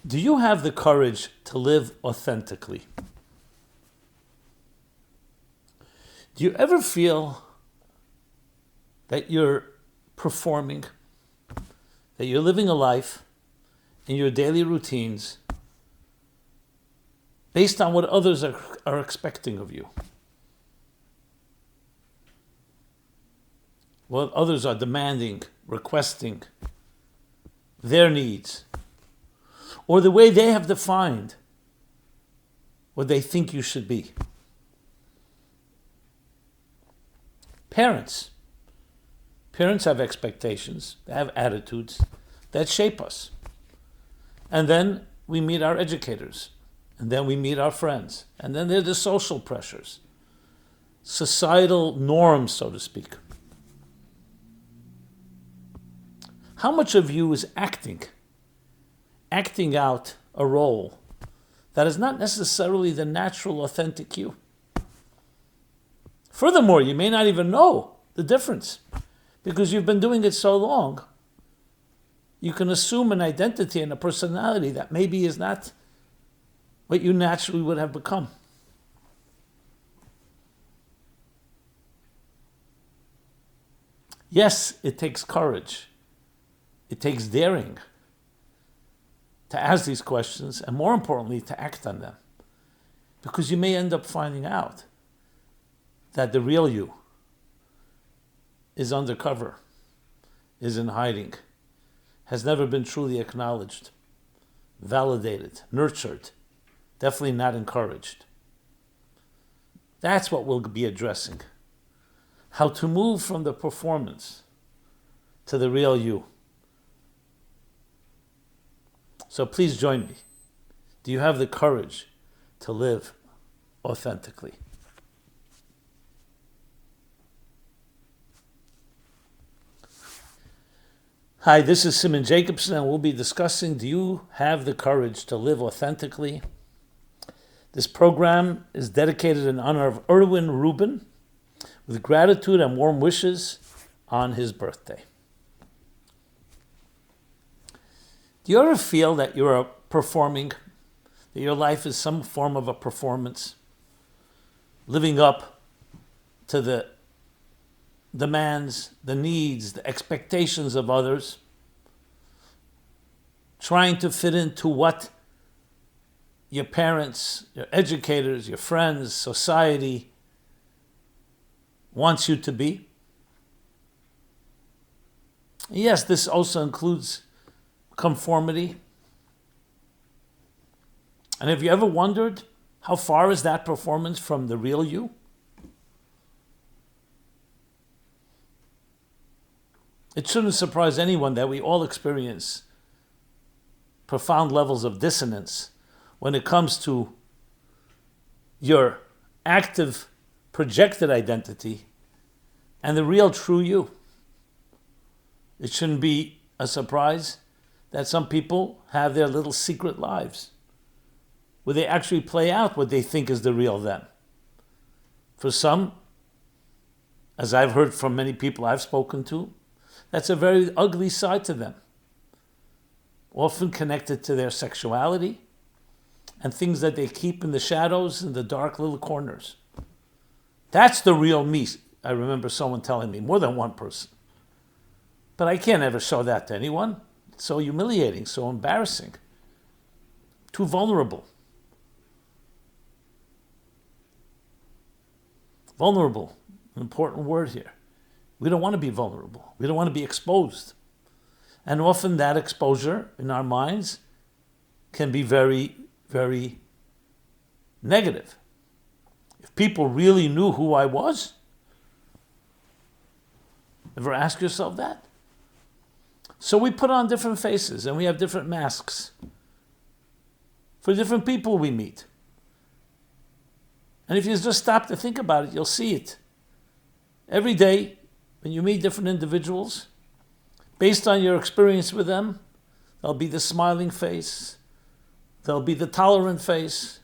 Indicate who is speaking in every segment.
Speaker 1: Do you have the courage to live authentically? Do you ever feel that you're performing, that you're living a life in your daily routines based on what others are expecting of you? What others are demanding, requesting, their needs, or the way they have defined what they think you should be. Parents have expectations, they have attitudes that shape us. And then we meet our educators, and then we meet our friends, and then there are the social pressures, societal norms, so to speak. How much of you is acting out a role that is not necessarily the natural, authentic you? Furthermore, you may not even know the difference because you've been doing it so long. You can assume an identity and a personality that maybe is not what you naturally would have become. Yes, it takes courage. It takes daring to ask these questions and, more importantly, to act on them. Because you may end up finding out that the real you is undercover, is in hiding, has never been truly acknowledged, validated, nurtured, definitely not encouraged. That's what we'll be addressing. How to move from the performance to the real you. So please join me. Do you have the courage to live authentically? Hi, this is Simon Jacobson, and we'll be discussing, do you have the courage to live authentically? This program is dedicated in honor of Erwin Rubin, with gratitude and warm wishes on his birthday. Do you ever feel that you're performing, that your life is some form of a performance, living up to the demands, the needs, the expectations of others, trying to fit into what your parents, your educators, your friends, society wants you to be? Yes, this also includes conformity. And have you ever wondered how far is that performance from the real you? It shouldn't surprise anyone that we all experience profound levels of dissonance when it comes to your active projected identity and the real true you. It shouldn't be a surprise that some people have their little secret lives where they actually play out what they think is the real them. For some, as I've heard from many people I've spoken to, that's a very ugly side to them, often connected to their sexuality and things that they keep in the shadows, in the dark little corners. That's the real me, I remember someone telling me, more than one person. But I can't ever show that to anyone. It's so humiliating, so embarrassing, too vulnerable. Vulnerable, an important word here. We don't want to be vulnerable. We don't want to be exposed. And often that exposure in our minds can be very, very negative. If people really knew who I was, ever ask yourself that? So we put on different faces and we have different masks for different people we meet. And if you just stop to think about it, you'll see it. Every day, when you meet different individuals, based on your experience with them, there'll be the smiling face, there'll be the tolerant face,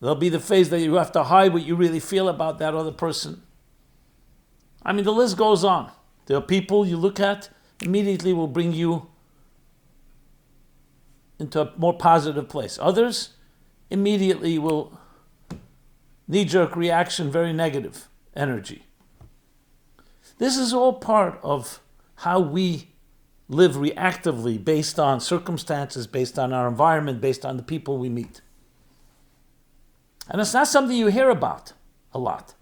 Speaker 1: there'll be the face that you have to hide what you really feel about that other person. I mean, the list goes on. There are people you look at, immediately will bring you into a more positive place. Others immediately will knee-jerk reaction, very negative energy. This is all part of how we live reactively based on circumstances, based on our environment, based on the people we meet. And it's not something you hear about a lot.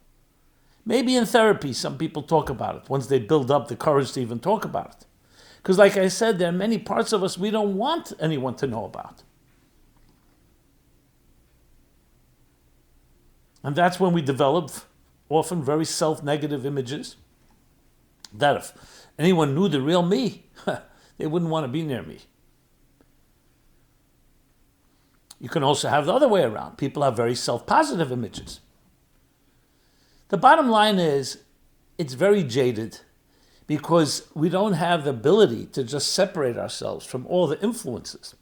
Speaker 1: Maybe in therapy, some people talk about it once they build up the courage to even talk about it. Because like I said, there are many parts of us we don't want anyone to know about. And that's when we develop often very self-negative images that if anyone knew the real me, they wouldn't want to be near me. You can also have the other way around. People have very self-positive images. The bottom line is, it's very jaded because we don't have the ability to just separate ourselves from all the influences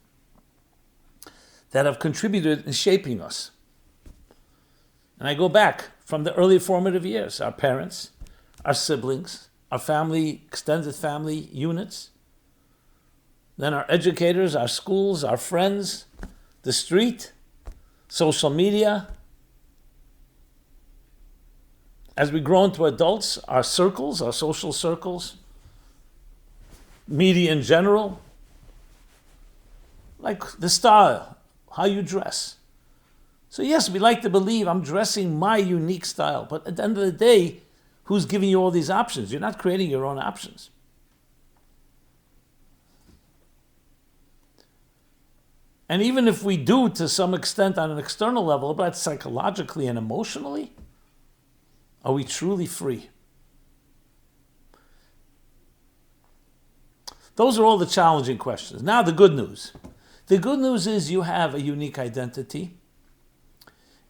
Speaker 1: that have contributed in shaping us. And I go back from the early formative years, our parents, our siblings, our family, extended family units, then our educators, our schools, our friends, the street, social media. As we grow into adults, our circles, our social circles, media in general, like the style, how you dress. So yes, we like to believe I'm dressing my unique style, but at the end of the day, who's giving you all these options? You're not creating your own options. And even if we do to some extent on an external level, but psychologically and emotionally, are we truly free? Those are all the challenging questions. Now the good news. The good news is you have a unique identity.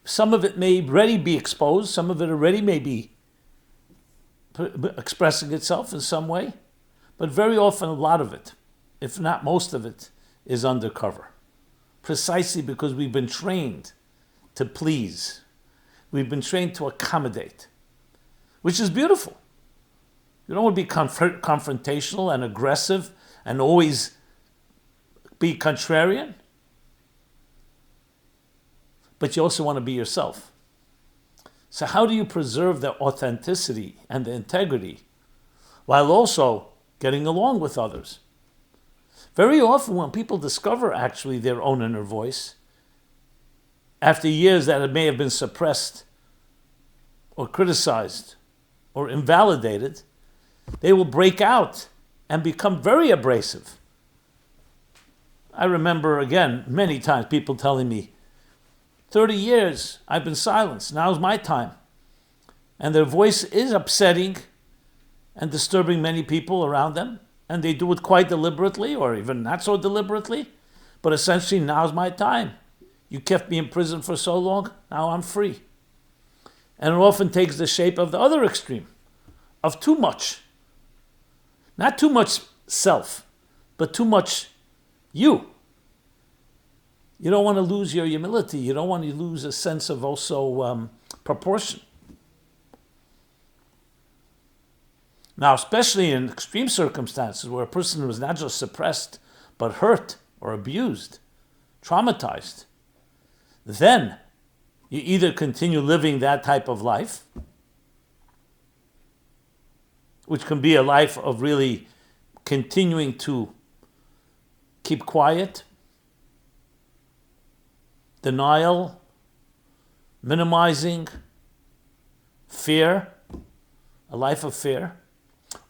Speaker 1: Some of it may already be exposed. Some of it already may be expressing itself in some way. But very often a lot of it, if not most of it, is undercover. Precisely because we've been trained to please. We've been trained to accommodate, which is beautiful. You don't want to be confrontational and aggressive and always be contrarian. But you also want to be yourself. So how do you preserve the authenticity and the integrity while also getting along with others? Very often when people discover actually their own inner voice, after years that it may have been suppressed or criticized or invalidated, they will break out and become very abrasive. I remember, again, many times people telling me, 30 years I've been silenced, now's my time. And their voice is upsetting and disturbing many people around them, and they do it quite deliberately or even not so deliberately, but essentially now's my time. You kept me in prison for so long, now I'm free. And it often takes the shape of the other extreme, of too much. Not too much self, but too much you. You don't want to lose your humility. You don't want to lose a sense of also proportion. Now, especially in extreme circumstances where a person was not just suppressed, but hurt or abused, traumatized, then you either continue living that type of life, which can be a life of really continuing to keep quiet, denial, minimizing, fear, a life of fear,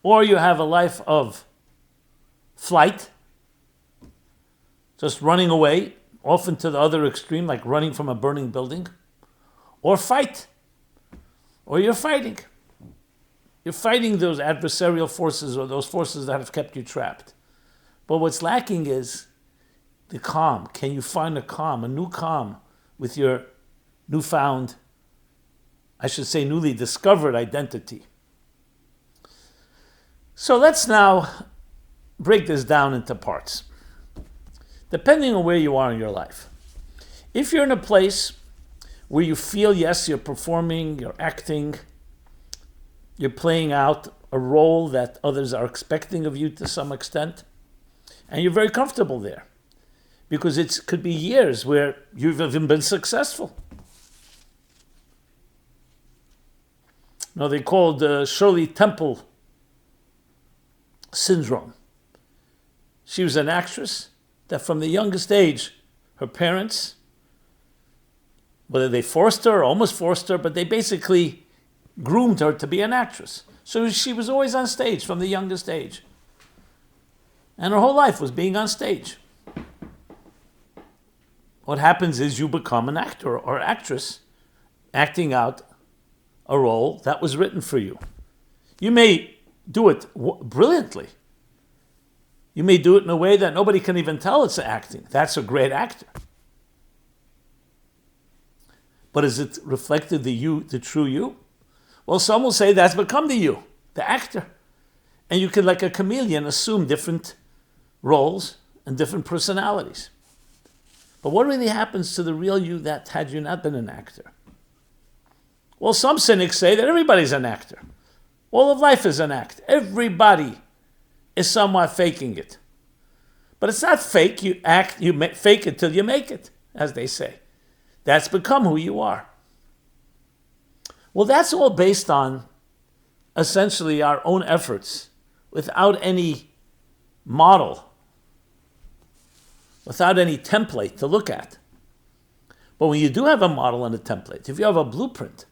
Speaker 1: or you have a life of flight, just running away, often to the other extreme, like running from a burning building, or fight, or you're fighting. You're fighting those adversarial forces or those forces that have kept you trapped. But what's lacking is the calm. Can you find a calm, a new calm with your newfound, I should say newly discovered identity? So let's now break this down into parts, depending on where you are in your life. If you're in a place where you feel, yes, you're performing, you're acting, you're playing out a role that others are expecting of you to some extent, and you're very comfortable there, because it could be years where you've even been successful. Now, they called Shirley Temple syndrome. She was an actress that from the youngest age, her parents, whether they forced her or almost forced her, but they basically groomed her to be an actress. So she was always on stage from the youngest age. And her whole life was being on stage. What happens is you become an actor or actress acting out a role that was written for you. You may do it brilliantly. You may do it in a way that nobody can even tell it's acting. That's a great actor. But is it reflected the true you? Well, some will say that's become the you, the actor. And you can, like a chameleon, assume different roles and different personalities. But what really happens to the real you that had you not been an actor? Well, some cynics say that everybody's an actor. All of life is an act. Everybody is somewhat faking it. But it's not fake. You fake it till you make it, as they say. That's become who you are. Well, that's all based on essentially our own efforts without any model, without any template to look at. But when you do have a model and a template, if you have a blueprint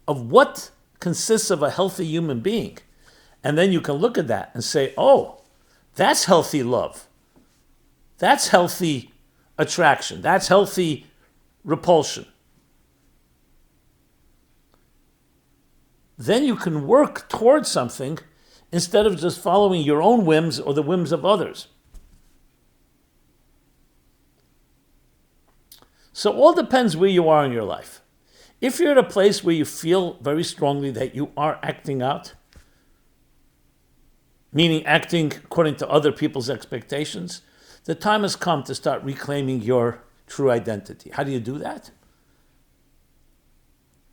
Speaker 1: of what consists of a healthy human being, and then you can look at that and say, oh, that's healthy love. That's healthy attraction. That's healthy repulsion. Then you can work towards something instead of just following your own whims or the whims of others. So it all depends where you are in your life. If you're at a place where you feel very strongly that you are acting out, meaning acting according to other people's expectations, the time has come to start reclaiming your true identity. How do you do that?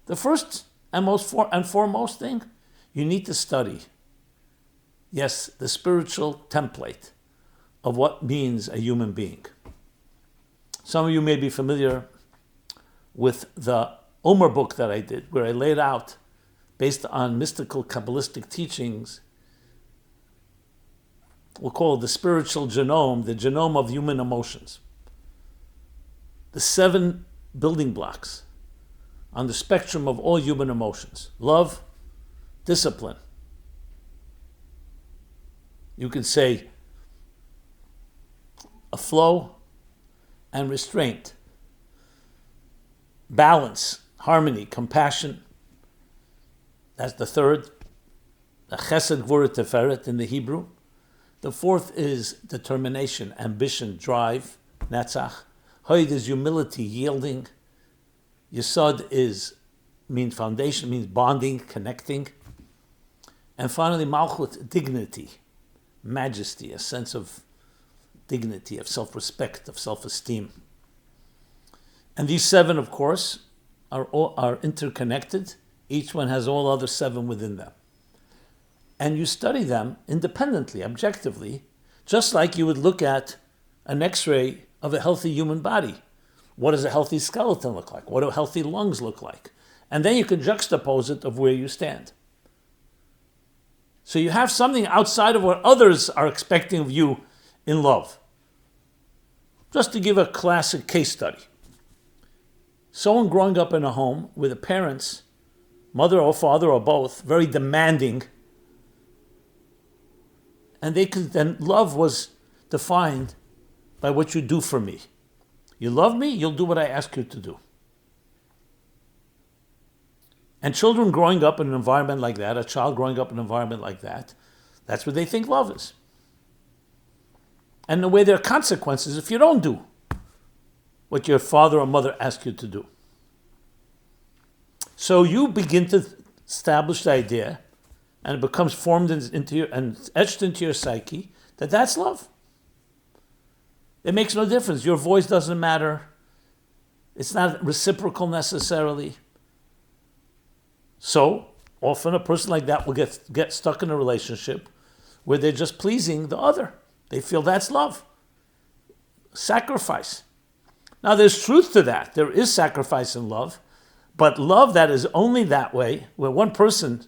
Speaker 1: The first and foremost thing, you need to study, yes, the spiritual template of what means a human being. Some of you may be familiar with the Omer book that I did, where I laid out, based on mystical Kabbalistic teachings, we'll call it the spiritual genome, the genome of human emotions. The 7 building blocks on the spectrum of all human emotions. Love, discipline. You can say a flow and restraint. Balance, harmony, compassion. That's the third. The chesed, gvura, teferet in the Hebrew. The fourth is determination, ambition, drive, netzach. Hoid is humility, yielding. Yesod means foundation, means bonding, connecting. And finally, malchut, dignity, majesty, a sense of dignity, of self-respect, of self-esteem. And these 7, of course, are interconnected. Each one has all other 7 within them. And you study them independently, objectively, just like you would look at an X-ray of a healthy human body. What does a healthy skeleton look like? What do healthy lungs look like? And then you can juxtapose it of where you stand. So you have something outside of what others are expecting of you in love. Just to give a classic case study. Someone growing up in a home with the parents, mother or father or both, very demanding, and then love was defined by what you do for me. You love me, you'll do what I ask you to do. And children growing up in an environment like that, a child growing up in an environment like that, that's what they think love is. And the way there are consequences if you don't do what your father or mother asked you to do. So you begin to establish the idea, and it becomes formed and etched into your psyche, that that's love. It makes no difference. Your voice doesn't matter. It's not reciprocal necessarily. So often a person like that will get stuck in a relationship where they're just pleasing the other. They feel that's love. sacrifice. Now, there's truth to that. There is sacrifice in love, but love that is only that way, where one person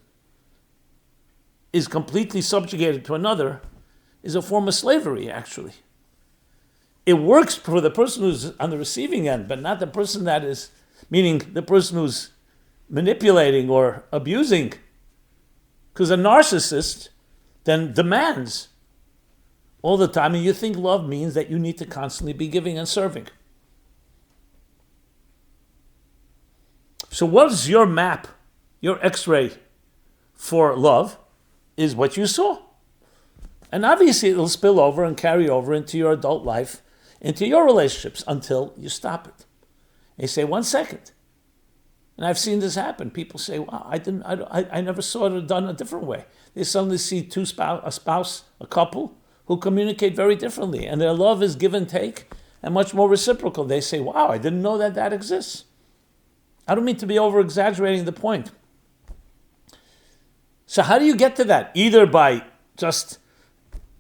Speaker 1: is completely subjugated to another, is a form of slavery, actually. It works for the person who's on the receiving end, but not the person that is, meaning the person who's manipulating or abusing. Because a narcissist then demands all the time, and you think love means that you need to constantly be giving and serving. So what is your map, your x-ray for love is what you saw. And obviously it'll spill over and carry over into your adult life, into your relationships until you stop it. And you say, 1 second. And I've seen this happen. People say, wow, I never saw it done a different way. They suddenly see a couple who communicate very differently, and their love is give and take and much more reciprocal. They say, wow, I didn't know that exists. I don't mean to be over-exaggerating the point. So how do you get to that? Either by just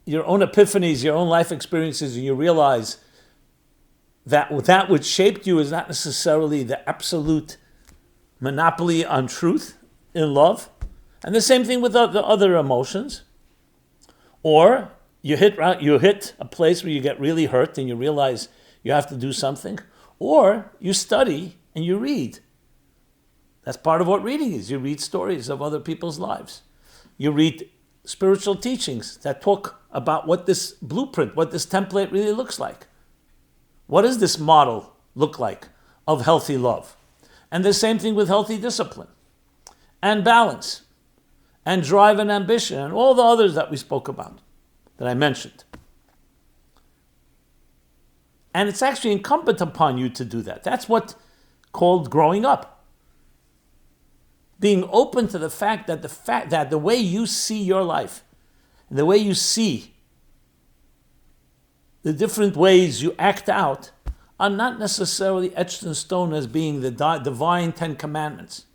Speaker 1: your own epiphanies, your own life experiences, and you realize that which shaped you is not necessarily the absolute monopoly on truth in love. And the same thing with the other emotions. Or you hit a place where you get really hurt and you realize you have to do something. Or you study and you read. That's part of what reading is. You read stories of other people's lives. You read spiritual teachings that talk about what this blueprint, what this template really looks like. What does this model look like of healthy love? And the same thing with healthy discipline and balance and drive and ambition and all the others that we spoke about, that I mentioned. And it's actually incumbent upon you to do that. That's what's called growing up. Being open to the fact that the way you see your life, and the way you see the different ways you act out are not necessarily etched in stone as being the divine 10 Commandments.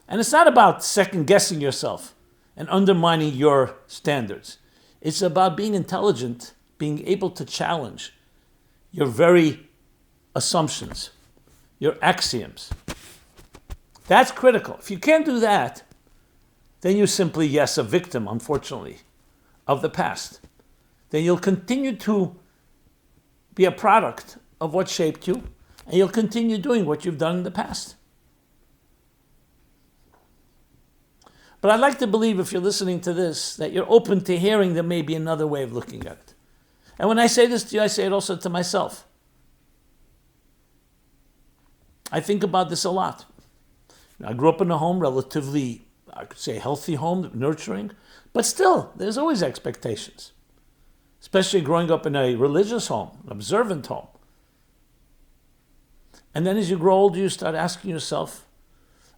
Speaker 1: And it's not about second-guessing yourself and undermining your standards. It's about being intelligent, being able to challenge your very assumptions, your axioms. That's critical. If you can't do that, then you're simply, yes, a victim, unfortunately, of the past. Then you'll continue to be a product of what shaped you, and you'll continue doing what you've done in the past. But I'd like to believe, if you're listening to this, that you're open to hearing there may be another way of looking at it. And when I say this to you, I say it also to myself. I think about this a lot. I grew up in a home, relatively, I could say, healthy home, nurturing, but still, there's always expectations. Especially growing up in a religious home, an observant home. And then as you grow older, you start asking yourself,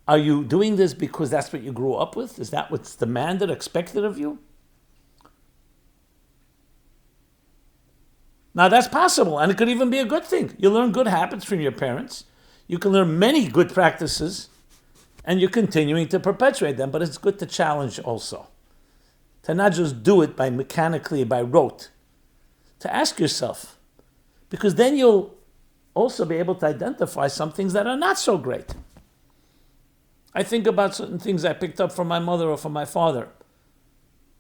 Speaker 1: are you doing this because that's what you grew up with? Is that what's demanded, expected of you? Now that's possible, and it could even be a good thing. You learn good habits from your parents. You can learn many good practices, and you're continuing to perpetuate them, but it's good to challenge also. To not just do it by mechanically, by rote. To ask yourself, because then you'll also be able to identify some things that are not so great. I think about certain things I picked up from my mother or from my father,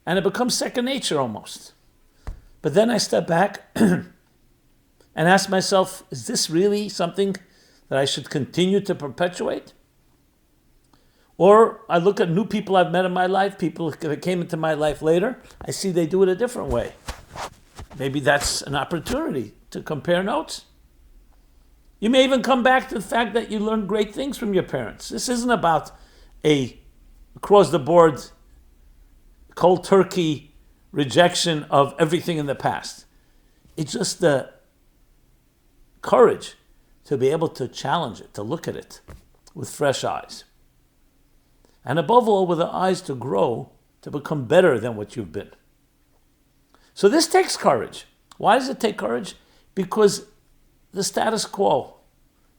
Speaker 1: and it becomes second nature almost. But then I step back and ask myself, is this really something that I should continue to perpetuate? Or I look at new people I've met in my life, people that came into my life later, I see they do it a different way. Maybe that's an opportunity to compare notes. You may even come back to the fact that you learned great things from your parents. This isn't about a across-the-board, cold turkey rejection of everything in the past. It's just the courage to be able to challenge it, to look at it with fresh eyes. And above all, with the eyes to grow, to become better than what you've been. So this takes courage. Why does it take courage? Because the status quo,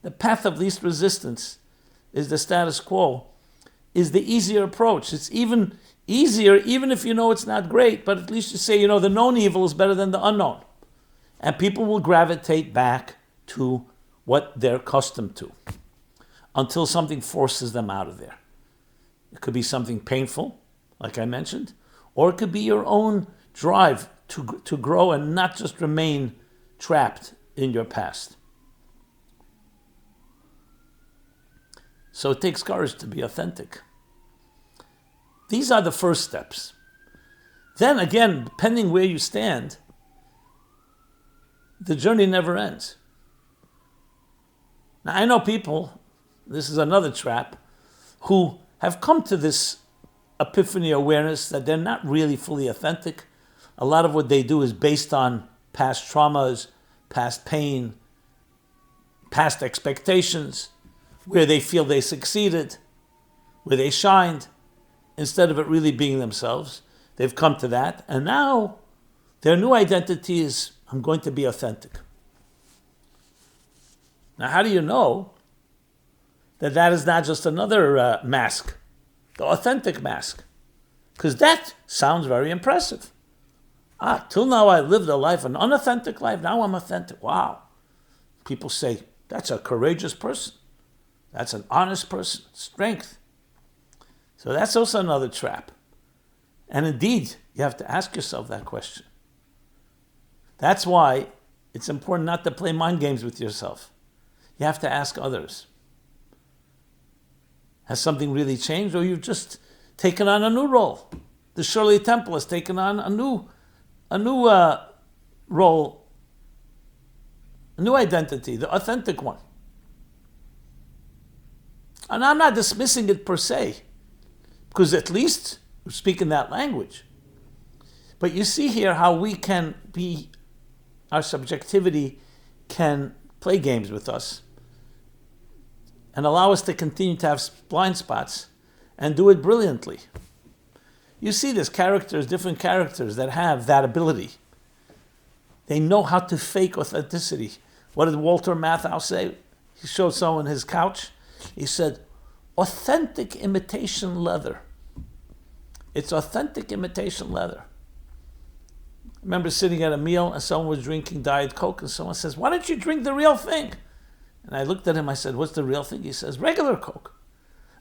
Speaker 1: the path of least resistance is the status quo, is the easier approach. It's even easier, even if you know it's not great, but at least you say, the known evil is better than the unknown. And people will gravitate back to what they're accustomed to until something forces them out of there. It could be something painful, like I mentioned, or it could be your own drive to grow and not just remain trapped in your past. So it takes courage to be authentic. These are the first steps. Then again, depending where you stand, the journey never ends. Now, I know people, this is another trap, who have come to this epiphany awareness that they're not really fully authentic. A lot of what they do is based on past traumas, past pain, past expectations, where they feel they succeeded, where they shined, instead of it really being themselves. They've come to that, and now their new identity is, I'm going to be authentic. Now, how do you know that is not just another mask, the authentic mask? Because that sounds very impressive. Till now I lived a life, an unauthentic life, now I'm authentic. Wow. People say, that's a courageous person. That's an honest person. Strength. So that's also another trap. And indeed, you have to ask yourself that question. That's why it's important not to play mind games with yourself. You have to ask others. Has something really changed, or you've just taken on a new role? The Shirley Temple has taken on a new role, a new identity, the authentic one. And I'm not dismissing it per se, because at least we're speaking that language. But you see here how we can be, our subjectivity can play games with us and allow us to continue to have blind spots and do it brilliantly. You see this different characters that have that ability. They know how to fake authenticity. What did Walter Matthau say? He showed someone his couch. He said, authentic imitation leather. It's authentic imitation leather. I remember sitting at a meal and someone was drinking Diet Coke and someone says, why don't you drink the real thing? And I looked at him, I said, what's the real thing? He says, regular Coke.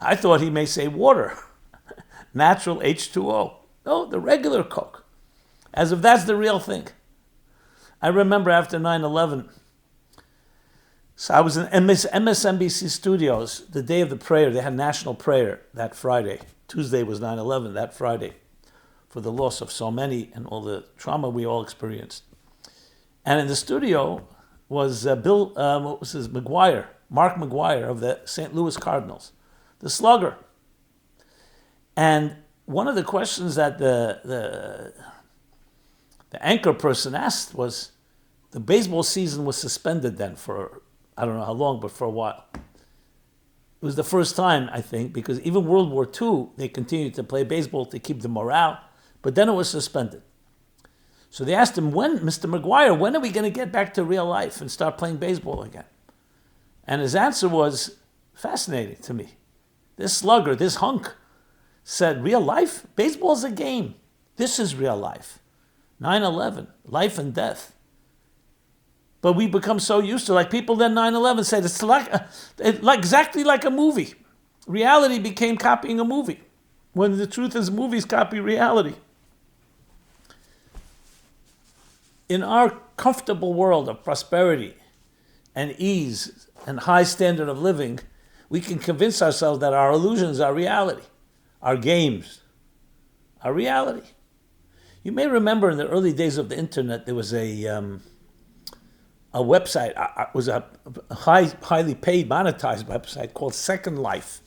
Speaker 1: I thought he may say water, natural H2O. No, the regular Coke. As if that's the real thing. I remember after 9/11, so I was in MSNBC studios the day of the prayer. They had national prayer that Friday. Tuesday was 9/11, that Friday, for the loss of so many and all the trauma we all experienced. And in the studio was Mark McGuire of the St. Louis Cardinals, the slugger. And one of the questions that the anchor person asked was, the baseball season was suspended then for, I don't know how long, but for a while. It was the first time, I think, because even World War II, they continued to play baseball to keep the morale, but then it was suspended. So they asked him, Mr. McGuire, when are we going to get back to real life and start playing baseball again? And his answer was fascinating to me. This slugger, this hunk, said, real life? Baseball's a game. This is real life. 9/11, life and death. But we become so used to, like people then 9/11 said, it's exactly like a movie. Reality became copying a movie, when the truth is movies copy reality. In our comfortable world of prosperity and ease and high standard of living, we can convince ourselves that our illusions are reality. Our games are reality. You may remember in the early days of the internet, there was a website, it was a highly paid, monetized website called Second Life,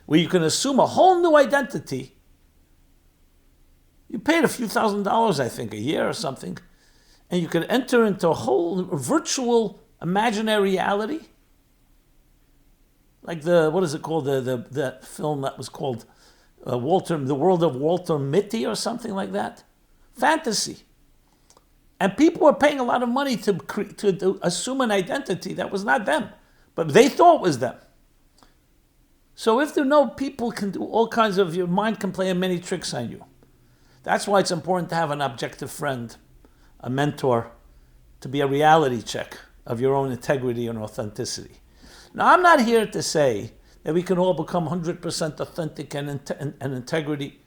Speaker 1: where you can assume a whole new identity. You paid a few $1,000s, I think, a year or something, and you could enter into a whole virtual imaginary reality. Like what is it called? The film that was called The World of Walter Mitty or something like that. Fantasy. And people were paying a lot of money to assume an identity that was not them, but they thought was them. So if there no people can do all kinds of, your mind can play many tricks on you. That's why it's important to have an objective friend, a mentor, to be a reality check of your own integrity and authenticity. Now, I'm not here to say that we can all become 100% authentic and integrity.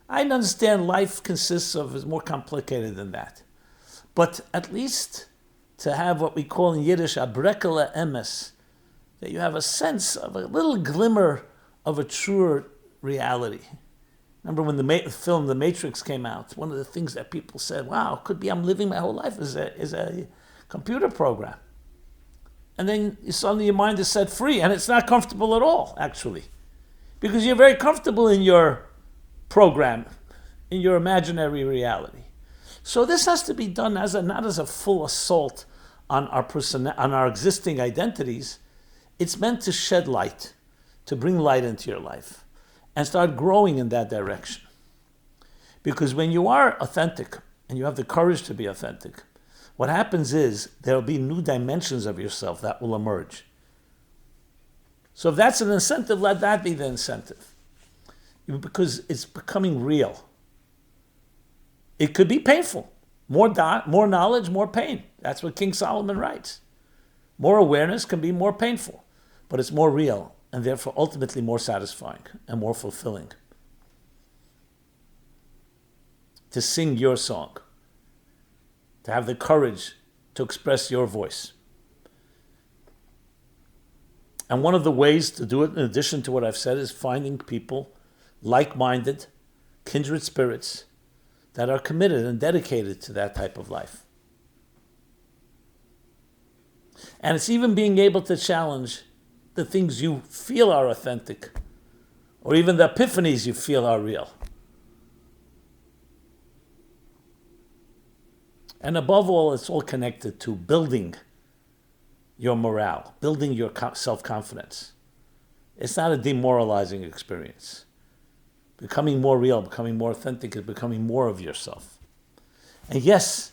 Speaker 1: I understand life consists of, is more complicated than that. But at least to have what we call in Yiddish a brekele emes, that you have a sense of a little glimmer of a truer reality. Remember when the film The Matrix came out, one of the things that people said, wow, could be I'm living my whole life as a computer program. And then suddenly your mind is set free, and it's not comfortable at all, actually. Because you're very comfortable in your program, in your imaginary reality. So this has to be done not as a full assault on our existing identities. It's meant to shed light, to bring light into your life, and start growing in that direction. Because when you are authentic, and you have the courage to be authentic, what happens is there will be new dimensions of yourself that will emerge. So if that's an incentive, let that be the incentive. Because it's becoming real. It could be painful. More knowledge, more pain. That's what King Solomon writes. More awareness can be more painful, but it's more real, and therefore ultimately more satisfying and more fulfilling. To sing your song. To have the courage to express your voice. And one of the ways to do it, in addition to what I've said, is finding people, like-minded, kindred spirits, that are committed and dedicated to that type of life. And it's even being able to challenge the things you feel are authentic, or even the epiphanies you feel are real. And above all, it's all connected to building your morale, building your self-confidence. It's not a demoralizing experience. Becoming more real, becoming more authentic is becoming more of yourself. And yes,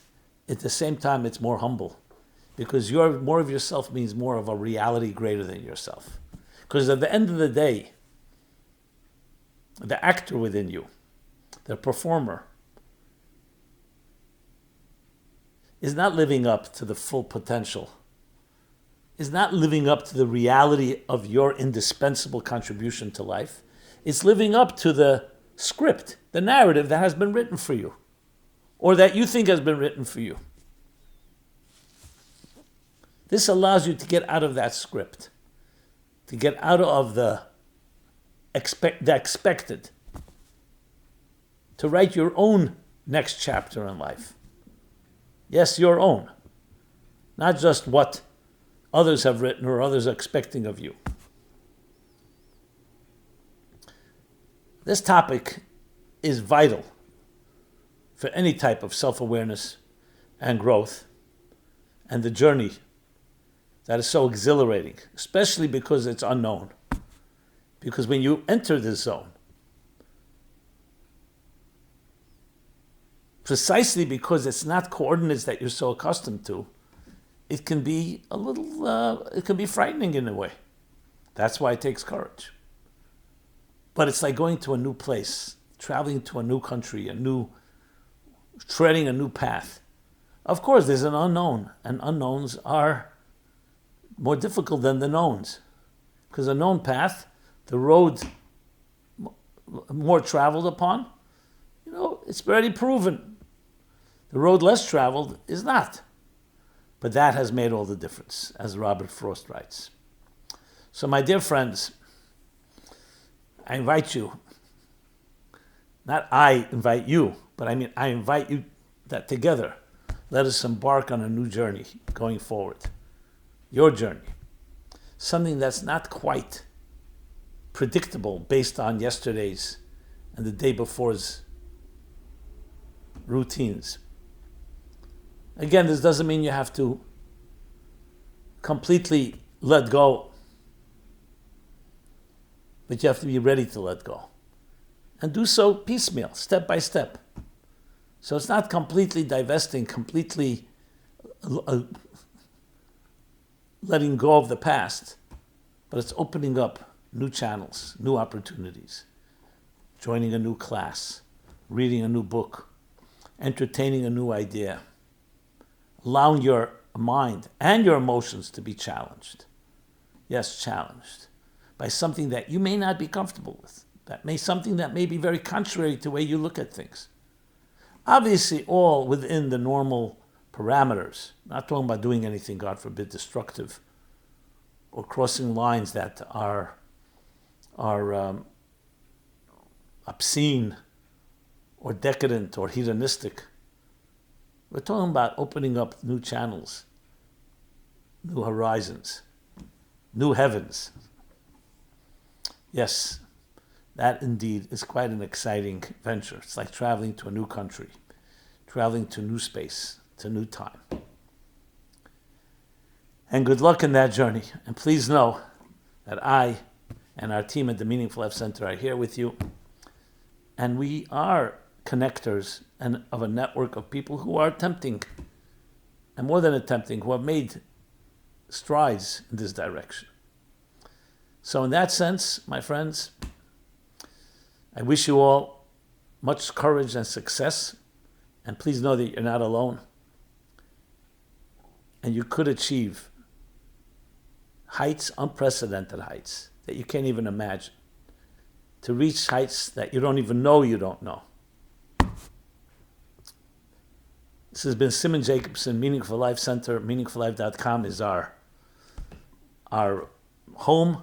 Speaker 1: at the same time, it's more humble, because more of yourself means more of a reality greater than yourself. Because at the end of the day, the actor within you, the performer, is not living up to the full potential, is not living up to the reality of your indispensable contribution to life. It's living up to the script, the narrative that has been written for you, or that you think has been written for you. This allows you to get out of that script, to get out of the expected, to write your own next chapter in life. Yes, your own. Not just what others have written or others are expecting of you. This topic is vital for any type of self-awareness and growth, and the journey that is so exhilarating, especially because it's unknown. Because when you enter this zone, precisely because it's not coordinates that you're so accustomed to, it can be it can be frightening in a way. That's why it takes courage. But it's like going to a new place, traveling to a new country, treading a new path. Of course, there's an unknown, and unknowns are more difficult than the knowns. Because a known path, the road more traveled upon, it's already proven. The road less traveled is not. But that has made all the difference, as Robert Frost writes. So my dear friends, I invite you, not I invite you, but I invite you that together, let us embark on a new journey going forward. Your journey. Something that's not quite predictable based on yesterday's and the day before's routines. Again, this doesn't mean you have to completely let go, but you have to be ready to let go. And do so piecemeal, step by step. So it's not completely divesting, completely letting go of the past, but it's opening up new channels, new opportunities, joining a new class, reading a new book, entertaining a new idea, allowing your mind and your emotions to be challenged. Yes, challenged by something that you may not be comfortable with, something that may be very contrary to the way you look at things. Obviously, all within the normal parameters. Not talking about doing anything, God forbid, destructive or crossing lines that are obscene or decadent or hedonistic. We're talking about opening up new channels, new horizons, new heavens. Yes, that indeed is quite an exciting venture. It's like traveling to a new country, traveling to new space, to new time. And good luck in that journey. And please know that I and our team at the Meaningful Life Center are here with you. And we are connectors and of a network of people who are attempting, and more than attempting, who have made strides in this direction. So in that sense, my friends, I wish you all much courage and success. And please know that you're not alone. And you could achieve heights, unprecedented heights, that you can't even imagine. To reach heights that you don't even know you don't know. This has been Simon Jacobson, Meaningful Life Center. MeaningfulLife.com is our home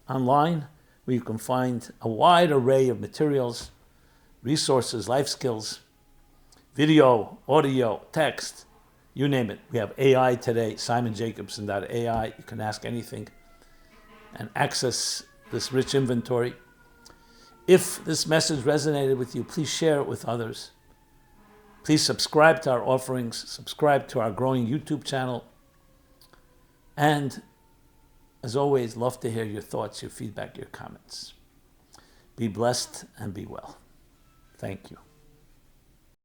Speaker 1: online, where you can find a wide array of materials, resources, life skills, video, audio, text, you name it. We have AI today, simonjacobson.ai. You can ask anything and access this rich inventory. If this message resonated with you, please share it with others. Please subscribe to our offerings, subscribe to our growing YouTube channel. And as always, love to hear your thoughts, your feedback, your comments. Be blessed and be well. Thank you.